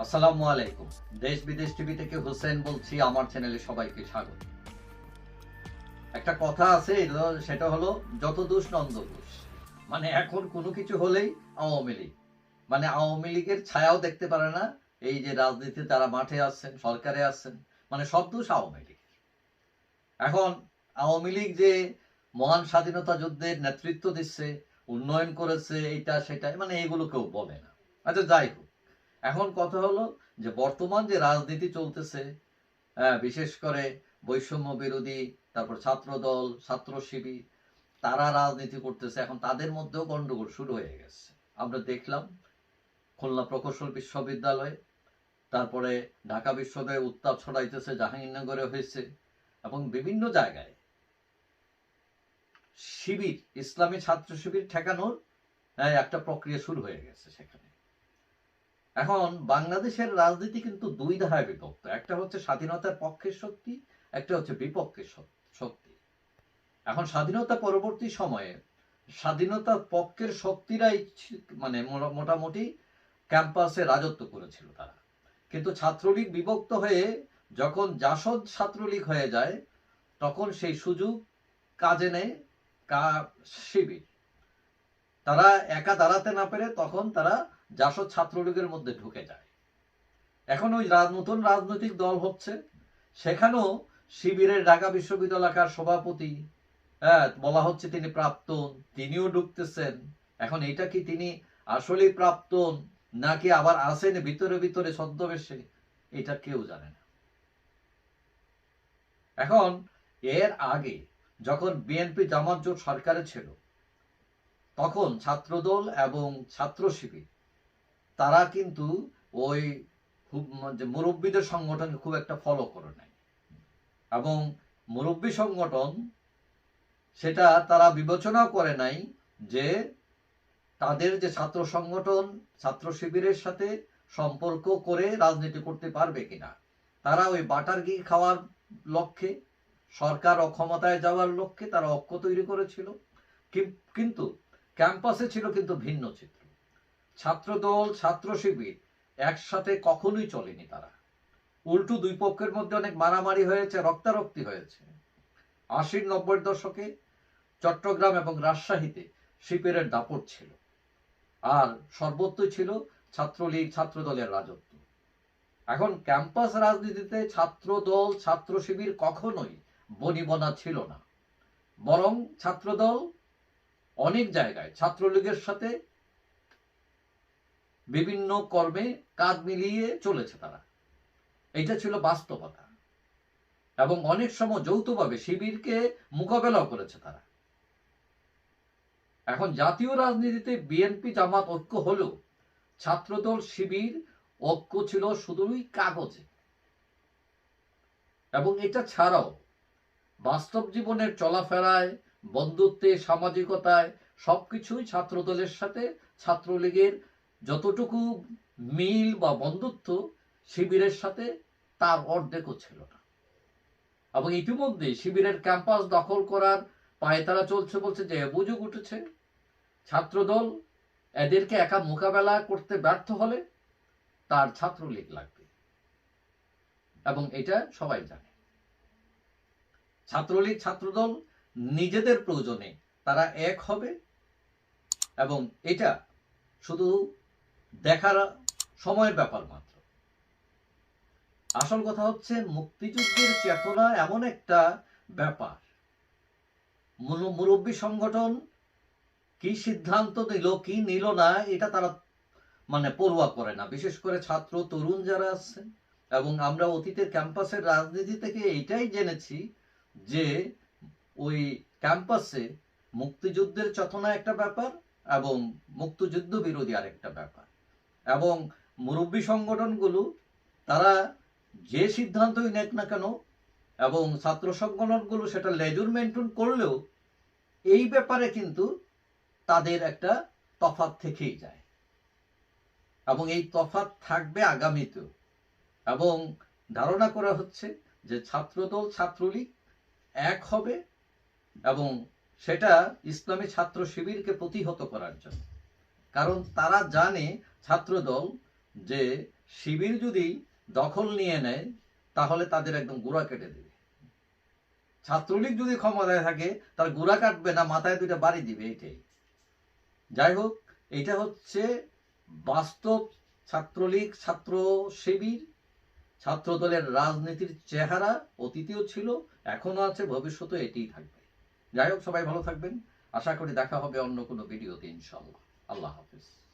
আসসালামু আলাইকুম। দেশ বিদেশ টিভি থেকে হোসেন বলছি। আমার চ্যানেলে সবাইকে স্বাগত। একটা কথা আছে, সেটা হলো যত দোষ নন্দ দোষ। মানে এখন কোনো কিছু হলেই আওয়ামী লীগ, মানে আওয়ামী লীগের ছায়াও দেখতে পারে না। এই যে রাজনীতি তারা মাঠে আসছেন, সরকারে আসছেন, মানে সব দোষ আওয়ামী লীগ। এখন আওয়ামী লীগ যে মহান স্বাধীনতা যুদ্ধের নেতৃত্ব দিচ্ছে, উন্নয়ন করেছে, এটা সেটা, মানে এগুলো কেউ বলে না। আচ্ছা, যাই হোক, এখন কথা হলো যে বর্তমান যে রাজনীতি চলতেছে, বিশেষ করে বৈষম্য বিরোধী, তারপর ছাত্র দল, ছাত্র শিবির, তারা রাজনীতি করতেছে। এখন তাদের মধ্যেও গন্ডগোল শুরু হয়ে গেছে। আমরা দেখলাম খুলনা প্রকৌশল বিশ্ববিদ্যালয়ে, তারপরে ঢাকা বিশ্ববিদ্যালয়ে উত্তাপ ছড়াইতেছে, জাহাঙ্গীরনগরে হয়েছে, এবং বিভিন্ন জায়গায় শিবির, ইসলামী ছাত্র শিবির ঠেকানোর একটা প্রক্রিয়া শুরু হয়ে গেছে সেখানে। এখন বাংলাদেশের রাজনীতি কিন্তু দুই ধারায় বিভক্ত। একটা হচ্ছে স্বাধীনতার পক্ষের শক্তি, একটা হচ্ছে বিপক্ষের শক্তি। এখন স্বাধীনতা পরবর্তী সময়ে স্বাধীনতার পক্ষের শক্তিরাই মানে মোটামুটি ক্যাম্পাসে রাজত্ব করেছিল তারা। কিন্তু ছাত্রলীগ বিভক্ত হয়ে যখন জাসদ ছাত্রলীগ হয়ে যায়, তখন সেই সুযোগ কাজে নেয় শিবির। তারা একা দাঁড়াতে না পেরে তখন তারা জাসদ ছাত্রলীগের মধ্যে ঢুকে যায়। এখন ওই নতুন রাজনৈতিক দল হচ্ছে, সেখানেও শিবিরের ঢাকা বিশ্ববিদ্যালয়ের সভাপতি, বলা হচ্ছে তিনি প্রাক্তন, তিনিও ঢুকতেছেন। এখন এটা কি তিনি আসলেই প্রাক্তন, নাকি আবার আসেন ভিতরে ভিতরে ছদ্মবেশে, এটা কেউ জানে না। এখন এর আগে যখন বিএনপি জামাত জোট সরকারে ছিল, তখন ছাত্রদল এবং ছাত্র শিবির তারা কিন্তু ওই মুরব্বীদের সংগঠন খুব একটা ফলো করে নাই, এবং মুরব্বী সংগঠন সেটা তারা বিবেচনাও করে নাই যে তাদের যে ছাত্র সংগঠন ছাত্র শিবিরের সাথে সম্পর্ক করে রাজনীতি করতে পারবে কিনা। তারা ওই বাটার ঘি খাওয়ার লক্ষ্যে, সরকার অক্ষমতায় যাওয়ার লক্ষ্যে তারা ঐক্য তৈরি করেছিল। কিন্তু ক্যাম্পাসে ছিল কিন্তু ভিন্ন চিত্র। ছাত্রদল, ছাত্র শিবির একসাথে কখনোই চলেনি। তারা উল্টো দুই পক্ষের মধ্যে অনেক মারামারি হয়েছে, রক্তারক্তি হয়েছে। 80-90 দশকে চট্টগ্রাম এবং রাজশাহীতে শিবিরের দাপট ছিল, আর সর্বত্রই ছিল ছাত্রলীগ, ছাত্রদলের রাজত্ব। এখন ক্যাম্পাস রাজনীতিতে ছাত্রদল, ছাত্র শিবির কখনোই বনিবনা ছিল না, বরং ছাত্রদল অনেক জায়গায় ছাত্রলীগের সাথে বিভিন্ন কর্মে কাঁধ মিলিয়ে চলেছে তারা। এইটা ছিল বাস্তবতা, এবং অনেক সময় যৌথভাবে শিবিরকে মোকাবেলাও করেছে তারা। এখন জাতীয় রাজনীতিতে বিএনপি জামাত ঐক্য হলেও ছাত্রদল শিবির ঐক্য ছিল শুধুই কাগজে। এবং এটা ছাড়াও বাস্তব জীবনের চলাফেরায়, বন্ধুত্বে, সামাজিকতায় সবকিছুই ছাত্রদলের সাথে ছাত্রলীগের যতটুকু মিল বা বন্ধুত্ব, শিবিরের সাথে তার অর্ধেকও ছিল না। এবং ইতিমধ্যে শিবিরের ক্যাম্পাস দখল করার পায়তারা চলছে, বলছে যে অভিযোগ উঠেছে ছাত্রদল এদেরকে একা মোকাবেলা করতে ব্যর্থ হলে তার ছাত্রলীগ লাগবে, এবং এটা সবাই জানে। ছাত্রলীগ, ছাত্রদল নিজেদের প্রয়োজনে তারা এক হবে, এবং এটা শুধু দেখার সময়ের ব্যাপার মাত্র। আসল কথা হচ্ছে মুক্তিযুদ্ধের চেতনা এমন একটা ব্যাপার, মুরব্বী সংগঠন কি সিদ্ধান্ত নিল কি নিল না এটা তারা মানে পড়ুয়া করে না, বিশেষ করে ছাত্র তরুণ যারা আছেন। এবং আমরা অতীতের ক্যাম্পাসের রাজনীতি থেকে এটাই জেনেছি যে ওই ক্যাম্পাসে মুক্তিযুদ্ধের চেতনা একটা ব্যাপার, এবং মুক্তিযুদ্ধ বিরোধী আরেকটা ব্যাপার। এবং মুরব্বী সংগঠনগুলো তারা যে সিদ্ধান্তই নেক না কেন, এবং ছাত্র সংগঠনগুলো সেটা লেজুর মেনটেন করলেও এই ব্যাপারে কিন্তু তাদের একটা তফাৎ থেকেই যায়, এবং এই তফাৎ থাকবে আগামীতেও। এবং ধারণা করা হচ্ছে যে ছাত্রদল, ছাত্রলীগ এক হবে, এবং সেটা ইসলামী ছাত্র শিবিরকে প্রতিহত করার জন্য। কারণ তারা জানে ছাত্রদল যে শিবির যদি দখল নিয়ে নেয় তাহলে তাদের একদম গোড়া কেটে দেবে। ছাত্রলীগ যদি ক্ষমতায় থাকে তার গোড়া কাটবে না, মাথায় দুইটা বাড়ি দিবে, এটাই। যাই হোক, এটা হচ্ছে বাস্তব ছাত্রলীগ, ছাত্র শিবির, ছাত্র দলের রাজনীতির চেহারা। অতীতেও ছিল, এখনো আছে, ভবিষ্যতে এটিই থাকবে। যাই হোক, সবাই ভালো থাকবেন। আশা করি দেখা হবে অন্য কোনো ভিডিওতে ইনশাআল্লাহ। আল্লাহ হাফিজ।